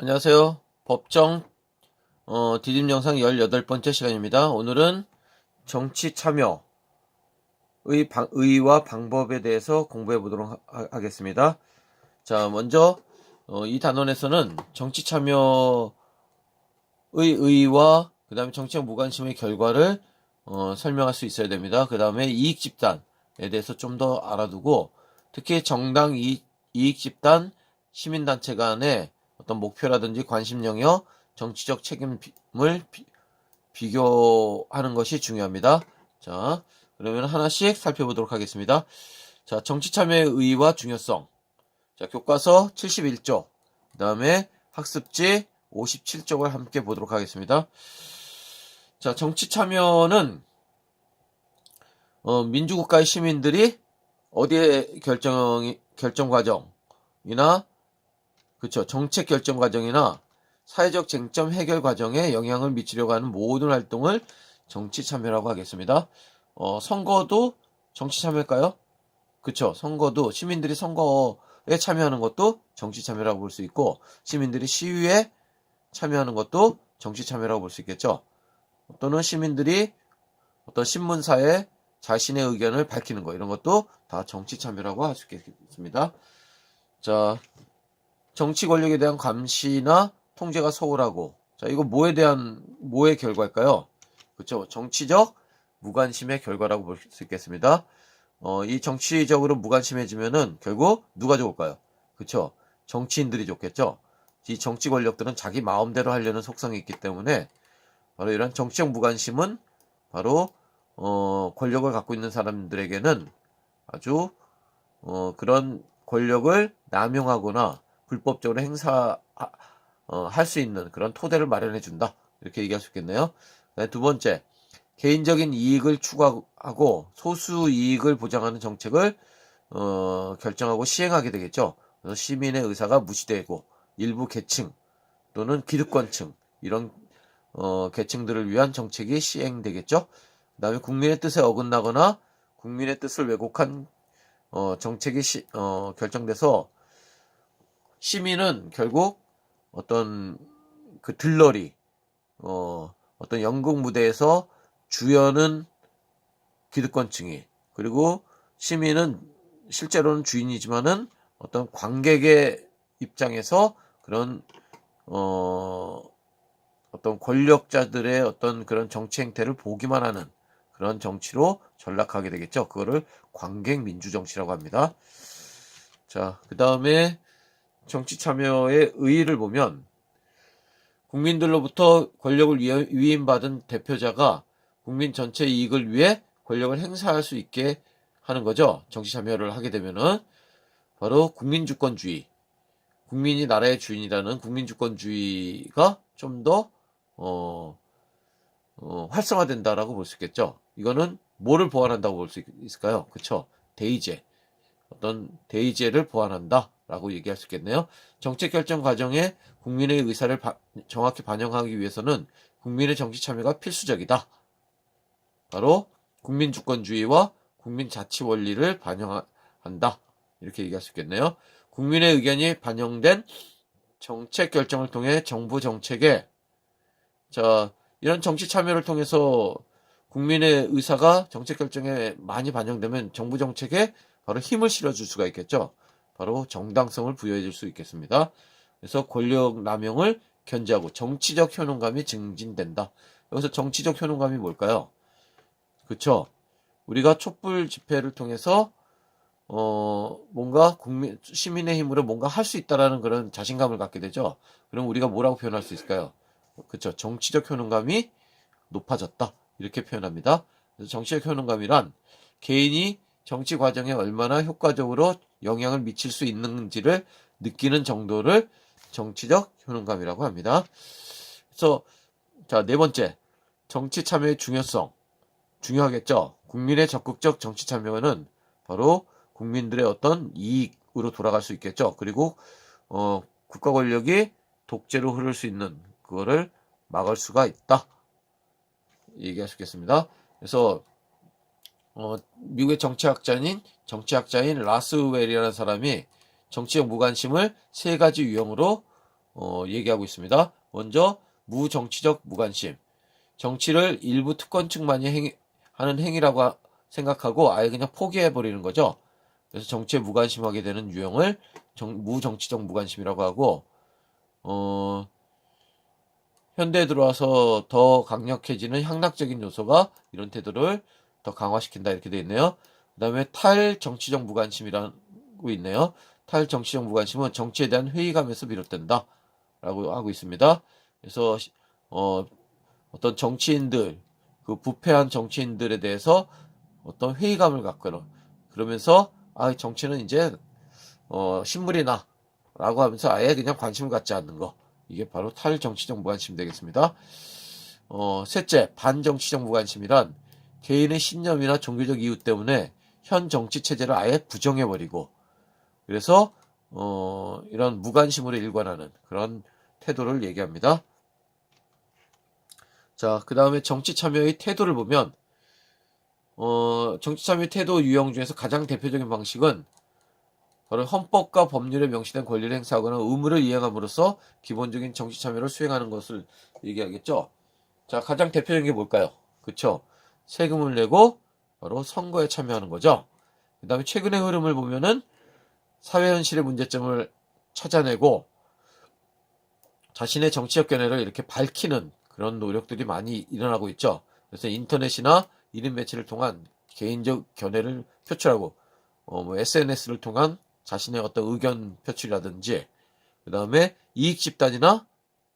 안녕하세요. 법정 디딤 영상 18번째 시간입니다. 오늘은 정치 참여의 의의와 방법에 대해서 공부해 보도록 하겠습니다. 자, 먼저 이 단원에서는 정치 참여의 의의와 그 다음에 정치적 무관심의 결과를 설명할 수 있어야 됩니다. 그 다음에 이익 집단에 대해서 좀 더 알아두고, 특히 정당 이익 집단, 시민단체 간의 어떤 목표라든지 관심 영역, 정치적 책임을 비교하는 것이 중요합니다. 자, 그러면 하나씩 살펴보도록 하겠습니다. 자, 정치 참여의 의의와 중요성. 자, 교과서 71쪽, 그 다음에 학습지 57쪽을 함께 보도록 하겠습니다. 자, 정치 참여는 민주국가의 시민들이 어디에 결정 과정이나, 그쵸, 정책 결정 과정이나 사회적 쟁점 해결 과정에 영향을 미치려고 하는 모든 활동을 정치 참여라고 하겠습니다. 선거도 정치 참여일까요? 그쵸, 선거도 시민들이 선거에 참여하는 것도 정치 참여라고 볼 수 있고, 시민들이 시위에 참여하는 것도 정치 참여라고 볼 수 있겠죠. 또는 시민들이 어떤 신문사에 자신의 의견을 밝히는 것, 이런 것도 다 정치 참여라고 할 수 있겠습니다. 자, 정치 권력에 대한 감시나 통제가 소홀하고, 자, 이거 뭐의 결과일까요? 그렇죠. 정치적 무관심의 결과라고 볼 수 있겠습니다. 이 정치적으로 무관심해지면은 결국 누가 좋을까요? 그렇죠. 정치인들이 좋겠죠. 이 정치 권력들은 자기 마음대로 하려는 속성이 있기 때문에 바로 이런 정치적 무관심은 바로 권력을 갖고 있는 사람들에게는 아주 그런 권력을 남용하거나 불법적으로 할 수 있는 그런 토대를 마련해 준다, 이렇게 얘기할 수 있겠네요. 두 번째, 개인적인 이익을 추구하고 소수 이익을 보장하는 정책을 결정하고 시행하게 되겠죠. 그래서 시민의 의사가 무시되고 일부 계층 또는 기득권층, 이런 계층들을 위한 정책이 시행되겠죠. 그 다음에 국민의 뜻에 어긋나거나 국민의 뜻을 왜곡한 정책이 결정돼서 시민은 결국 어떤 그 들러리, 어떤 연극 무대에서 주연은 기득권층이, 그리고 시민은 실제로는 주인이지만은 어떤 관객의 입장에서 그런 어떤 권력자들의 어떤 그런 정치 행태를 보기만 하는 그런 정치로 전락하게 되겠죠. 그거를 관객 민주정치라고 합니다. 자, 그 다음에 정치 참여의 의의를 보면, 국민들로부터 권력을 위임받은 대표자가 국민 전체 이익을 위해 권력을 행사할 수 있게 하는 거죠. 정치 참여를 하게 되면은 바로 국민주권주의, 국민이 나라의 주인이라는 국민주권주의가 좀 더 활성화된다라고 볼 수 있겠죠. 이거는 뭐를 보완한다고 볼 수 있을까요? 그쵸? 대의제, 어떤 대의제를 보완한다라고 얘기할 수 있겠네요. 정책 결정 과정에 국민의 의사를 정확히 반영하기 위해서는 국민의 정치 참여가 필수적이다. 바로 국민주권주의와 국민자치 원리를 반영한다, 이렇게 얘기할 수 있겠네요. 국민의 의견이 반영된 정책 결정을 통해 정부 정책에, 자, 이런 정치 참여를 통해서 국민의 의사가 정책 결정에 많이 반영되면 정부 정책에 바로 힘을 실어줄 수가 있겠죠. 바로 정당성을 부여해 줄 수 있겠습니다. 그래서 권력 남용을 견제하고 정치적 효능감이 증진된다. 여기서 정치적 효능감이 뭘까요? 그쵸? 우리가 촛불 집회를 통해서 뭔가 시민의 힘으로 뭔가 할 수 있다라는 그런 자신감을 갖게 되죠. 그럼 우리가 뭐라고 표현할 수 있을까요? 그쵸? 정치적 효능감이 높아졌다, 이렇게 표현합니다. 그래서 정치적 효능감이란 개인이 정치 과정에 얼마나 효과적으로 영향을 미칠 수 있는지를 느끼는 정도를 정치적 효능감이라고 합니다. 그래서 자, 네 번째, 정치 참여의 중요성. 중요하겠죠. 국민의 적극적 정치 참여는 바로 국민들의 어떤 이익으로 돌아갈 수 있겠죠. 그리고 국가 권력이 독재로 흐를 수 있는 그거를 막을 수가 있다, 얘기할 수 있겠습니다. 그래서 미국의 정치학자인 라스웰이라는 사람이 정치적 무관심을 세 가지 유형으로 얘기하고 있습니다. 먼저 무정치적 무관심. 정치를 일부 특권층만이 하는 행위라고 생각하고 아예 그냥 포기해버리는 거죠. 그래서 정치에 무관심하게 되는 유형을 무정치적 무관심이라고 하고, 현대에 들어와서 더 강력해지는 향락적인 요소가 이런 태도를 더 강화시킨다 이렇게 되어 있네요. 그 다음에 탈정치적 무관심이라고 있네요. 탈정치적 무관심은 정치에 대한 회의감에서 비롯된다 라고 하고 있습니다. 그래서 어떤 정치인들, 그 부패한 정치인들에 대해서 어떤 회의감을 갖거나 그러면서 정치는 이제 신물이나 라고 하면서 아예 그냥 관심을 갖지 않는 거, 이게 바로 탈정치적 무관심 되겠습니다. 셋째, 반정치적 무관심이란 개인의 신념이나 종교적 이유 때문에 현 정치 체제를 아예 부정해버리고, 그래서 이런 무관심으로 일관하는 그런 태도를 얘기합니다. 자, 그 다음에 정치 참여의 태도를 보면 정치 참여 태도 유형 중에서 가장 대표적인 방식은 바로 헌법과 법률에 명시된 권리를 행사하거나 의무를 이행함으로써 기본적인 정치 참여를 수행하는 것을 얘기하겠죠. 자, 가장 대표적인 게 뭘까요? 그쵸? 세금을 내고 바로 선거에 참여하는 거죠. 그 다음에 최근의 흐름을 보면은 사회 현실의 문제점을 찾아내고 자신의 정치적 견해를 이렇게 밝히는 그런 노력들이 많이 일어나고 있죠. 그래서 인터넷이나 이름 매체를 통한 개인적 견해를 표출하고 SNS를 통한 자신의 어떤 의견 표출이라든지, 그 다음에 이익 집단이나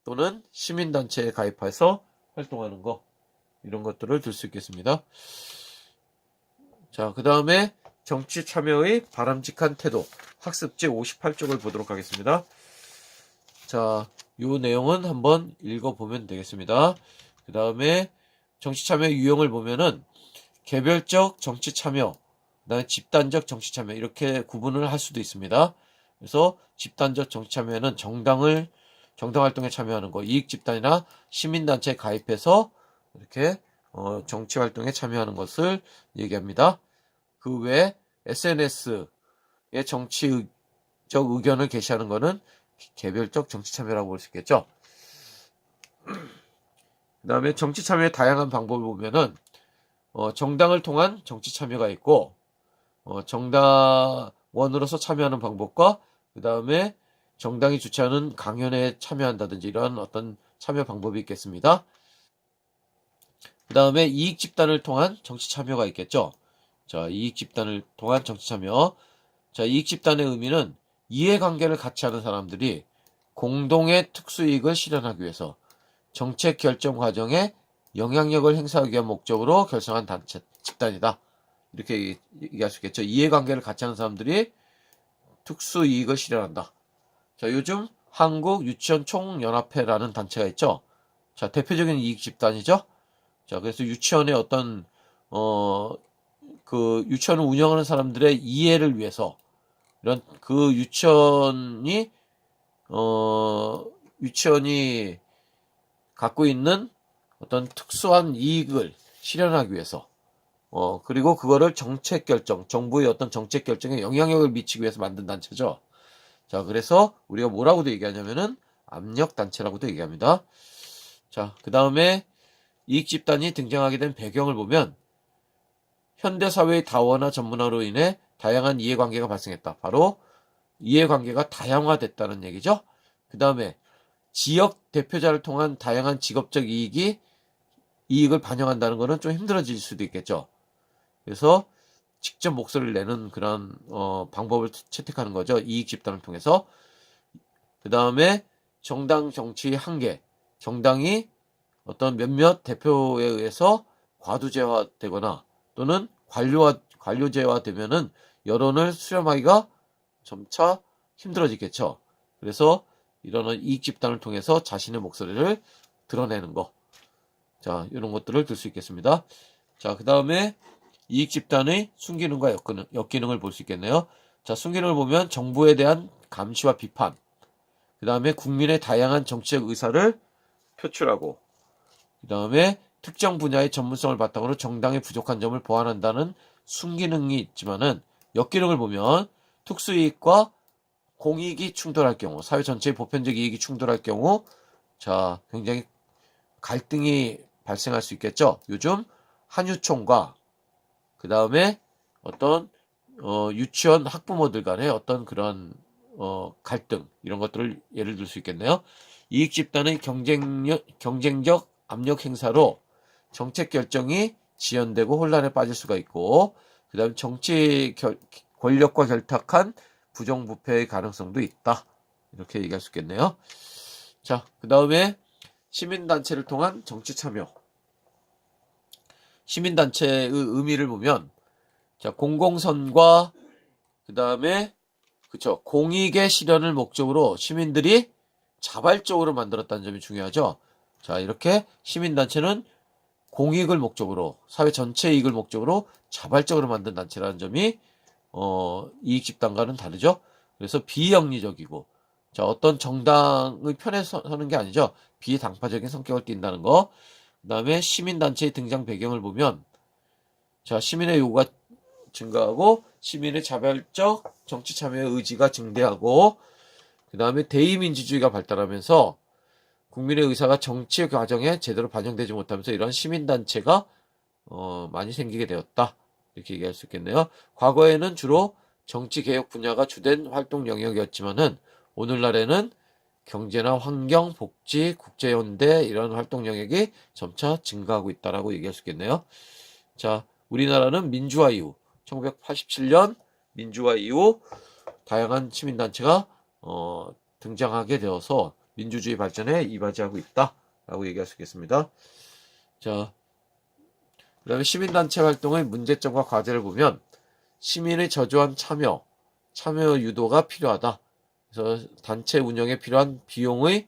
또는 시민단체에 가입해서 활동하는 거, 이런 것들을 들 수 있겠습니다. 자, 그 다음에 정치 참여의 바람직한 태도, 학습지 58쪽을 보도록 하겠습니다. 자, 요 내용은 한번 읽어보면 되겠습니다. 그 다음에 정치 참여 유형을 보면은 개별적 정치 참여, 그다음에 집단적 정치 참여, 이렇게 구분을 할 수도 있습니다. 그래서 집단적 정치 참여는 정당 활동에 참여하는 거, 이익 집단이나 시민단체에 가입해서 이렇게 정치 활동에 참여하는 것을 얘기합니다. 그 외에 SNS에 정치적 의견을 게시하는 것은 개별적 정치 참여라고 볼 수 있겠죠. 그 다음에 정치 참여의 다양한 방법을 보면은 정당을 통한 정치 참여가 있고, 정당원으로서 참여하는 방법과 그 다음에 정당이 주최하는 강연에 참여한다든지 이러한 어떤 참여 방법이 있겠습니다. 그 다음에 이익 집단을 통한 정치 참여가 있겠죠. 자, 이익 집단을 통한 정치 참여. 자, 이익 집단의 의미는 이해관계를 같이 하는 사람들이 공동의 특수이익을 실현하기 위해서 정책 결정 과정에 영향력을 행사하기 위한 목적으로 결성한 단체, 집단이다. 이렇게 얘기할 수 있겠죠. 이해관계를 같이 하는 사람들이 특수이익을 실현한다. 자, 요즘 한국 유치원 총연합회라는 단체가 있죠. 자, 대표적인 이익 집단이죠. 자, 그래서 유치원의 어떤 그 유치원을 운영하는 사람들의 이해를 위해서 이런 그 유치원이 갖고 있는 어떤 특수한 이익을 실현하기 위해서 그리고 그거를 정책 결정, 정부의 어떤 정책 결정에 영향력을 미치기 위해서 만든 단체죠. 자, 그래서 우리가 뭐라고도 얘기하냐면은 압력 단체라고도 얘기합니다. 자, 그 다음에 이익 집단이 등장하게 된 배경을 보면 현대 사회의 다원화 전문화로 인해 다양한 이해관계가 발생했다. 바로 이해관계가 다양화됐다는 얘기죠. 그 다음에 지역 대표자를 통한 다양한 직업적 이익을 반영한다는 것은 좀 힘들어질 수도 있겠죠. 그래서 직접 목소리를 내는 그런 방법을 채택하는 거죠. 이익 집단을 통해서. 그 다음에 정당 정치의 한계. 정당이 어떤 몇몇 대표에 의해서 과두제화되거나 또는 관료제화되면은 여론을 수렴하기가 점차 힘들어지겠죠. 그래서 이런 이익 집단을 통해서 자신의 목소리를 드러내는 거. 자, 이런 것들을 들 수 있겠습니다. 자, 그 다음에 이익 집단의 순기능과 역기능을 볼 수 있겠네요. 자, 순기능을 보면 정부에 대한 감시와 비판, 그 다음에 국민의 다양한 정치적 의사를 표출하고, 그 다음에 특정 분야의 전문성을 바탕으로 정당의 부족한 점을 보완한다는 순기능이 있지만은 역기능을 보면 특수이익과 공익이 충돌할 경우, 사회 전체의 보편적 이익이 충돌할 경우, 자, 굉장히 갈등이 발생할 수 있겠죠. 요즘 한유총과 그 다음에 어떤 유치원 학부모들 간의 어떤 그런 갈등 이런 것들을 예를 들 수 있겠네요. 이익 집단의 경쟁적 압력 행사로 정책 결정이 지연되고 혼란에 빠질 수가 있고, 그 다음 정치 권력과 결탁한 부정부패의 가능성도 있다. 이렇게 얘기할 수 있겠네요. 자, 그 다음에 시민단체를 통한 정치 참여. 시민단체의 의미를 보면, 자, 공공선과 그 다음에 그쵸, 공익의 실현을 목적으로 시민들이 자발적으로 만들었다는 점이 중요하죠. 자, 이렇게 시민단체는 공익을 목적으로, 사회 전체 이익을 목적으로 자발적으로 만든 단체라는 점이 이익집단과는 다르죠. 그래서 비영리적이고, 자, 어떤 정당의 편에 서는 게 아니죠. 비당파적인 성격을 띈다는 거. 그 다음에 시민단체의 등장 배경을 보면, 자, 시민의 요구가 증가하고 시민의 자발적 정치 참여의 의지가 증대하고, 그 다음에 대의민주주의가 발달하면서 국민의 의사가 정치 과정에 제대로 반영되지 못하면서 이런 시민단체가 많이 생기게 되었다. 이렇게 얘기할 수 있겠네요. 과거에는 주로 정치개혁 분야가 주된 활동 영역이었지만은 오늘날에는 경제나 환경, 복지, 국제연대 이런 활동 영역이 점차 증가하고 있다라고 얘기할 수 있겠네요. 자, 우리나라는 민주화 이후 1987년 민주화 이후 다양한 시민단체가 등장하게 되어서 민주주의 발전에 이바지하고 있다라고 얘기할 수 있겠습니다. 자, 그 다음에 시민단체 활동의 문제점과 과제를 보면 시민의 저조한 참여 유도가 필요하다. 그래서 단체 운영에 필요한 비용의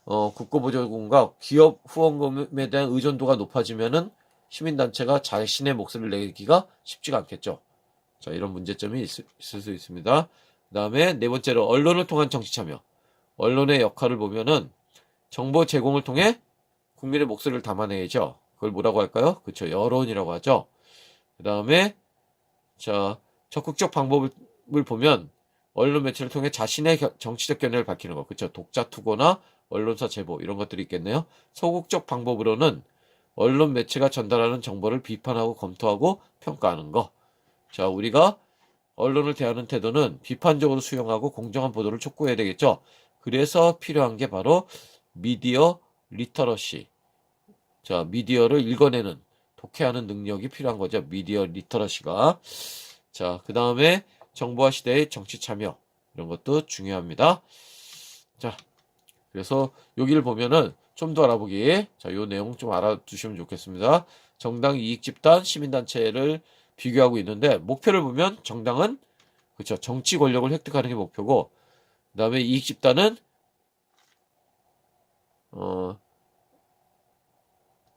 국고보조금과 기업 후원금에 대한 의존도가 높아지면은 시민단체가 자신의 목소리를 내기가 쉽지가 않겠죠. 자, 이런 문제점이 있을 수 있습니다. 그 다음에 네 번째로 언론을 통한 정치 참여. 언론의 역할을 보면은 정보 제공을 통해 국민의 목소리를 담아내야죠. 그걸 뭐라고 할까요? 그렇죠. 여론이라고 하죠. 그 다음에 자, 적극적 방법을 보면 언론 매체를 통해 자신의 정치적 견해를 밝히는 거. 그렇죠. 독자 투고나 언론사 제보 이런 것들이 있겠네요. 소극적 방법으로는 언론 매체가 전달하는 정보를 비판하고 검토하고 평가하는 거. 자, 우리가 언론을 대하는 태도는 비판적으로 수용하고 공정한 보도를 촉구해야 되겠죠. 그래서 필요한 게 바로 미디어 리터러시. 자, 미디어를 읽어내는, 독해하는 능력이 필요한 거죠. 미디어 리터러시가. 자, 그 다음에 정보화 시대의 정치 참여. 이런 것도 중요합니다. 자, 그래서 여기를 보면은 좀 더 알아보기. 자, 요 내용 좀 알아두시면 좋겠습니다. 정당 이익집단, 시민단체를 비교하고 있는데, 목표를 보면 정당은, 그쵸, 정치 권력을 획득하는 게 목표고, 그 다음에 이익집단은,